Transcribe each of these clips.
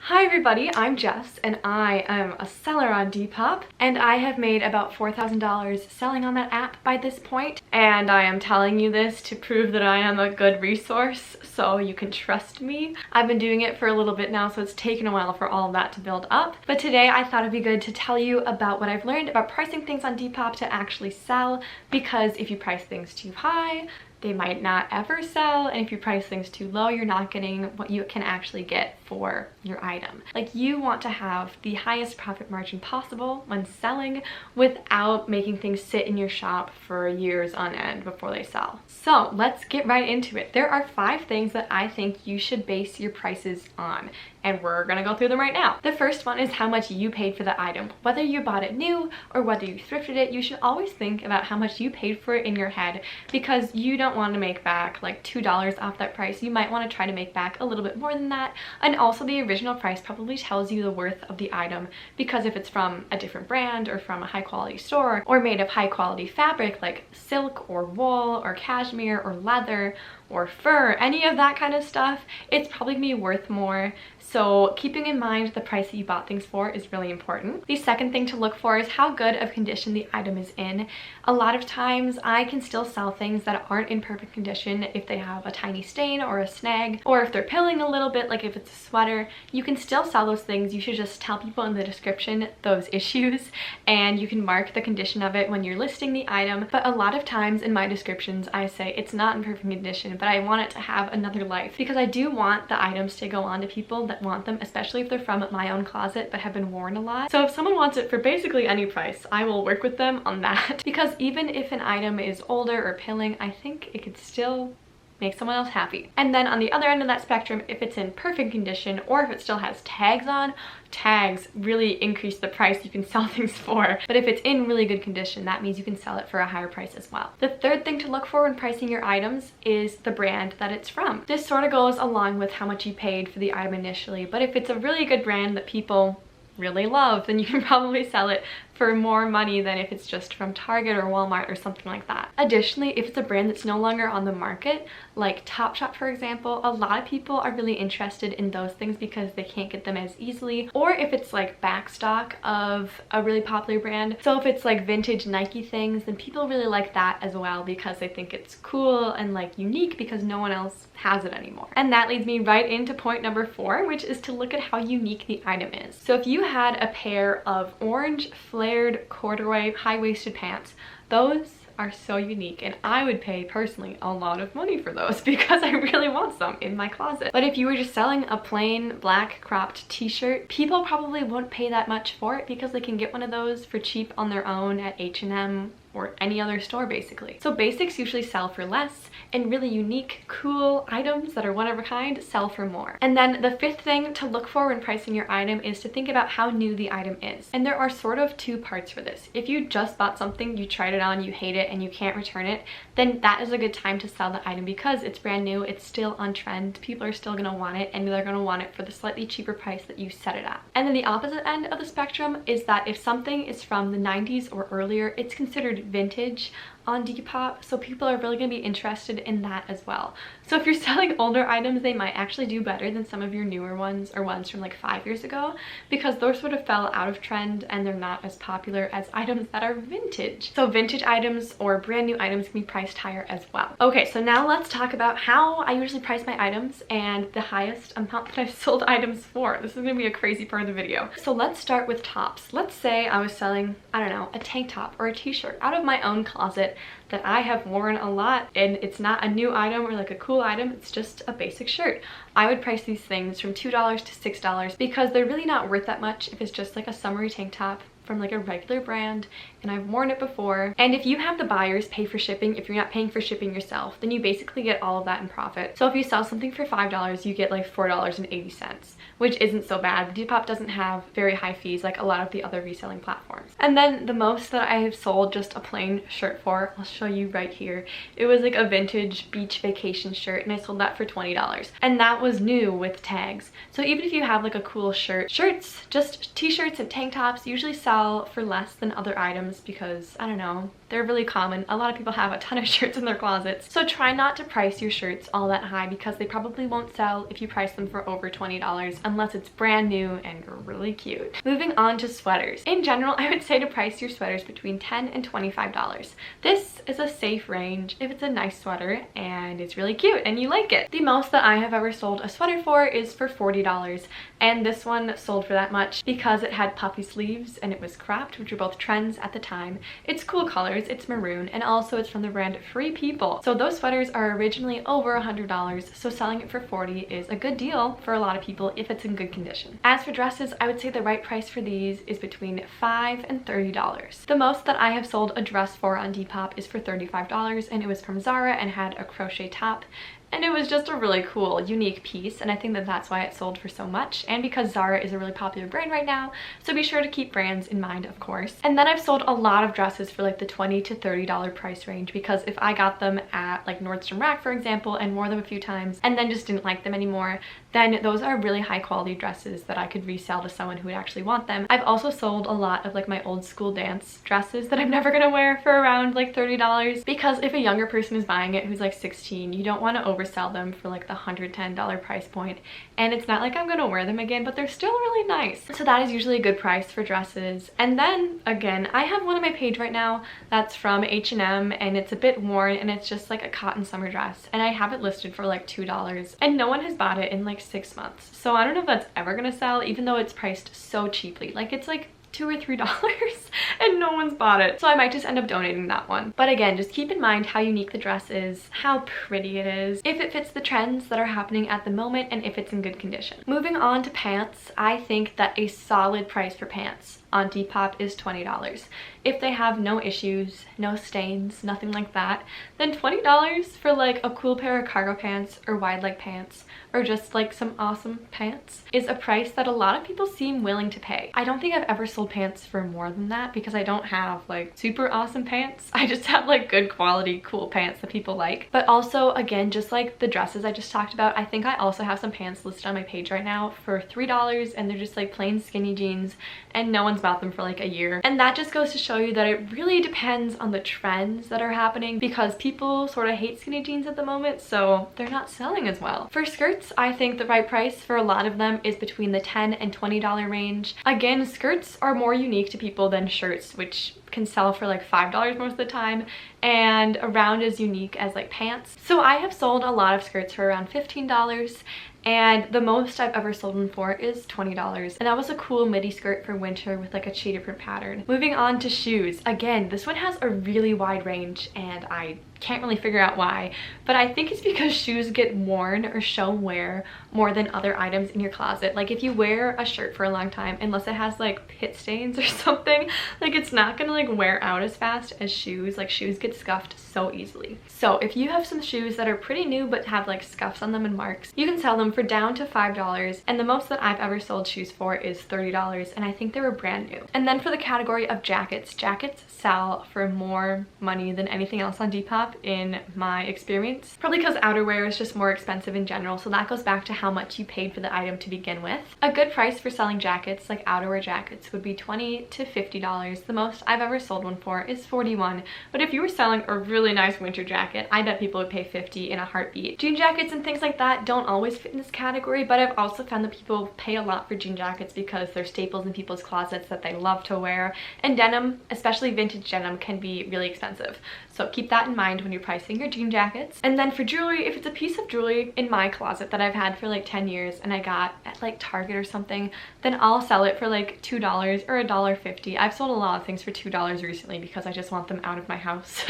Hi everybody, I'm Jess and I am a seller on Depop and I have made about $4,000 selling on that app by this point, and I am telling you this to prove that I am a good resource so you can trust me. I've been doing it for a little bit now, so it's taken a while for all of that to build up, but today I thought it'd be good to tell you about what I've learned about pricing things on Depop to actually sell, because if you price things too high, they might not ever sell, and if you price things too low, you're not getting what you can actually get for your item. Like, you want to have the highest profit margin possible when selling without making things sit in your shop for years on end before they sell. So let's get right into it. There are 5 things that I think you should base your prices on, and we're gonna go through them right now. The first one is how much you paid for the item. Whether you bought it new or whether you thrifted it, you should always think about how much you paid for it in your head, because you don't want to make back like $2 off that price. You might want to try to make back a little bit more than that. And also, the original price probably tells you the worth of the item, because if it's from a different brand or from a high quality store or made of high quality fabric like silk or wool or cashmere or leather or fur, any of that kind of stuff, it's probably gonna be worth more. So keeping in mind the price that you bought things for is really important. The second thing to look for is how good of condition the item is in. A lot of times I can still sell things that aren't in perfect condition if they have a tiny stain or a snag, or if they're pilling a little bit, like if it's a sweater. You can still sell those things. You should just tell people in the description those issues, and you can mark the condition of it when you're listing the item. But a lot of times in my descriptions I say it's not in perfect condition, but I want it to have another life, because I do want the items to go on to people that want them, especially if they're from my own closet but have been worn a lot. So if someone wants it for basically any price, I will work with them on that, because even if an item is older or pilling, I think it could still make someone else happy. And then on the other end of that spectrum, if it's in perfect condition or if it still has tags on, tags really increase the price you can sell things for. But if it's in really good condition, that means you can sell it for a higher price as well. The third thing to look for when pricing your items is the brand that it's from. This sort of goes along with how much you paid for the item initially, but if it's a really good brand that people really love, then you can probably sell it for more money than if it's just from Target or Walmart or something like that. Additionally, if it's a brand that's no longer on the market, like Topshop for example, a lot of people are really interested in those things because they can't get them as easily. Or if it's like back stock of a really popular brand, so if it's like vintage Nike things, then people really like that as well because they think it's cool and like unique because no one else has it anymore. And that leads me right into point number 4, which is to look at how unique the item is. So if you had a pair of orange flared corduroy high-waisted pants, those are so unique, and I would pay personally a lot of money for those because I really want some in my closet. But if you were just selling a plain black cropped t-shirt, people probably won't pay that much for it because they can get one of those for cheap on their own at H&M or any other store basically. So basics usually sell for less, and really unique, cool items that are one of a kind sell for more. And then the 5th thing to look for when pricing your item is to think about how new the item is. And there are sort of 2 parts for this. If you just bought something, you tried it on, you hate it, and you can't return it, then that is a good time to sell the item because it's brand new, it's still on trend, people are still gonna want it, and they're gonna want it for the slightly cheaper price that you set it at. And then the opposite end of the spectrum is that if something is from the 90s or earlier, it's considered vintage on Depop, so people are really going to be interested in that as well. So if you're selling older items, they might actually do better than some of your newer ones or ones from like 5 years ago, because those sort of fell out of trend and they're not as popular as items that are vintage. So vintage items or brand new items can be priced higher as well. Okay, so now let's talk about how I usually price my items and the highest amount that I've sold items for. This is going to be a crazy part of the video. So let's start with tops. Let's say I was selling, I don't know, a tank top or a t-shirt out of my own closet that I have worn a lot, and it's not a new item or like a cool item, it's just a basic shirt. I would price these things from $2 to $6 because they're really not worth that much if it's just like a summery tank top from like a regular brand and I've worn it before. And if you have the buyers pay for shipping, if you're not paying for shipping yourself, then you basically get all of that in profit. So if you sell something for $5, you get like $4.80, which isn't so bad. Depop doesn't have very high fees like a lot of the other reselling platforms. And then the most that I have sold just a plain shirt for, I'll show you right here. It was like a vintage beach vacation shirt and I sold that for $20. And that was new with tags. So even if you have like a cool shirt, shirts, just t-shirts and tank tops usually sell sell for less than other items because, I don't know, they're really common. A lot of people have a ton of shirts in their closets. So try not to price your shirts all that high because they probably won't sell if you price them for over $20 unless it's brand new and really cute. Moving on to sweaters. In general, I would say to price your sweaters between $10 and $25. This is a safe range if it's a nice sweater and it's really cute and you like it. The most that I have ever sold a sweater for is for $40, and this one sold for that much because it had puffy sleeves and it was cropped, which were both trends at the time. It's cool colors, it's maroon, and also it's from the brand Free People. So those sweaters are originally over $100, so selling it for $40 is a good deal for a lot of people if it's in good condition. As for dresses, I would say the right price for these is between $5 and $30. The most that I have sold a dress for on Depop is for $35, and it was from Zara and had a crochet top. And it was just a really cool, unique piece, and I think that that's why it sold for so much, and because Zara is a really popular brand right now, so be sure to keep brands in mind, of course. And then I've sold a lot of dresses for like the $20 to $30 price range, because if I got them at like Nordstrom Rack, for example, and wore them a few times and then just didn't like them anymore, then those are really high quality dresses that I could resell to someone who would actually want them. I've also sold a lot of like my old school dance dresses that I'm never gonna wear for around like $30, because if a younger person is buying it who's like 16, you don't want to oversell them for like the $110 price point, and it's not like I'm gonna wear them again, but they're still really nice. So that is usually a good price for dresses. And then again, I have one on my page right now that's from H&M, and it's a bit worn, and it's just like a cotton summer dress, and I have it listed for like $2, and no one has bought it in like 6 months. So I don't know if that's ever gonna sell, even though it's priced so cheaply. Like it's like $2 or $3 and no one's bought it, so I might just end up donating that one. But again, just keep in mind how unique the dress is, how pretty it is, if it fits the trends that are happening at the moment, and if it's in good condition. Moving on to pants, I think that a solid price for pants on Depop is $20. If they have no issues, no stains, nothing like that, then $20 for like a cool pair of cargo pants or wide leg pants or just like some awesome pants is a price that a lot of people seem willing to pay. I don't think I've ever sold pants for more than that because I don't have like super awesome pants. I just have like good quality cool pants that people like. But also, again, just like the dresses I just talked about, I think I also have some pants listed on my page right now for $3, and they're just like plain skinny jeans, and no one's bought them for like a year. And that just goes to show you that it really depends on the trends that are happening, because people sort of hate skinny jeans at the moment, so they're not selling as well. For skirts, I think the right price for a lot of them is between the $10 and $20 range. Again, skirts are more unique to people than shirts, which can sell for like $5 most of the time, and around as unique as like pants. So I have sold a lot of skirts for around $15, and the most I've ever sold one for is $20, and that was a cool midi skirt for winter with like a cheetah print pattern. Moving on to shoes. Again, this one has a really wide range, and I can't really figure out why, but I think it's because shoes get worn or show wear more than other items in your closet. Like if you wear a shirt for a long time, unless it has like pit stains or something, like it's not gonna like wear out as fast as shoes. Like shoes get scuffed so easily. So if you have some shoes that are pretty new but have like scuffs on them and marks, you can sell them for down to $5, and the most that I've ever sold shoes for is $30, and I think they were brand new. And then for the category of jackets, jackets sell for more money than anything else on Depop in my experience, probably because outerwear is just more expensive in general, so that goes back to how much you paid for the item to begin with. A good price for selling jackets, like outerwear jackets, would be $20 to $50. The most I've ever sold one for is $41, but if you were selling a really nice winter jacket, I bet people would pay $50 in a heartbeat. Jean jackets and things like that don't always fit in this category, but I've also found that people pay a lot for jean jackets because they're staples in people's closets that they love to wear, and denim, especially vintage denim, can be really expensive. So keep that in mind when you're pricing your jean jackets. And then for jewelry, if it's a piece of jewelry in my closet that I've had for like 10 years and I got at like Target or something, then I'll sell it for like $2 or $1.50. I've sold a lot of things for $2 recently because I just want them out of my house.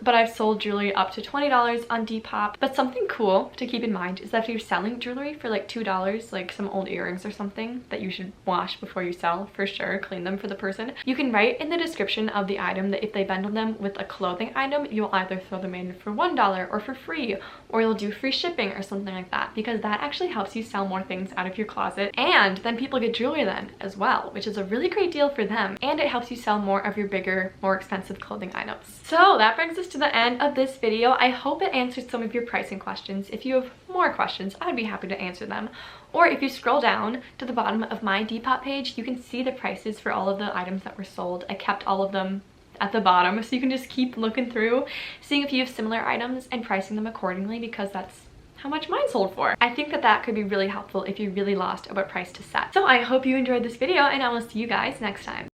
But I've sold jewelry up to $20 on Depop. But something cool to keep in mind is that if you're selling jewelry for like $2, like some old earrings or something that you should wash before you sell, for sure, clean them for the person, you can write in the description of the item that if they bundle them with a clothing item, you'll either throw them in for $1 or for free, or you'll do free shipping or something like that, because that actually helps you sell more things out of your closet, and then people get jewelry then as well, which is a really great deal for them, and it helps you sell more of your bigger, more expensive clothing items. So that brings us to the end of this video. I hope it answered some of your pricing questions. If you have more questions, I'd be happy to answer them. Or if you scroll down to the bottom of my Depop page, you can see the prices for all of the items that were sold. I kept all of them at the bottom, so you can just keep looking through, seeing if you have similar items and pricing them accordingly, because that's how much mine sold for. I think that that could be really helpful if you're really lost about price to set. So I hope you enjoyed this video, and I will see you guys next time.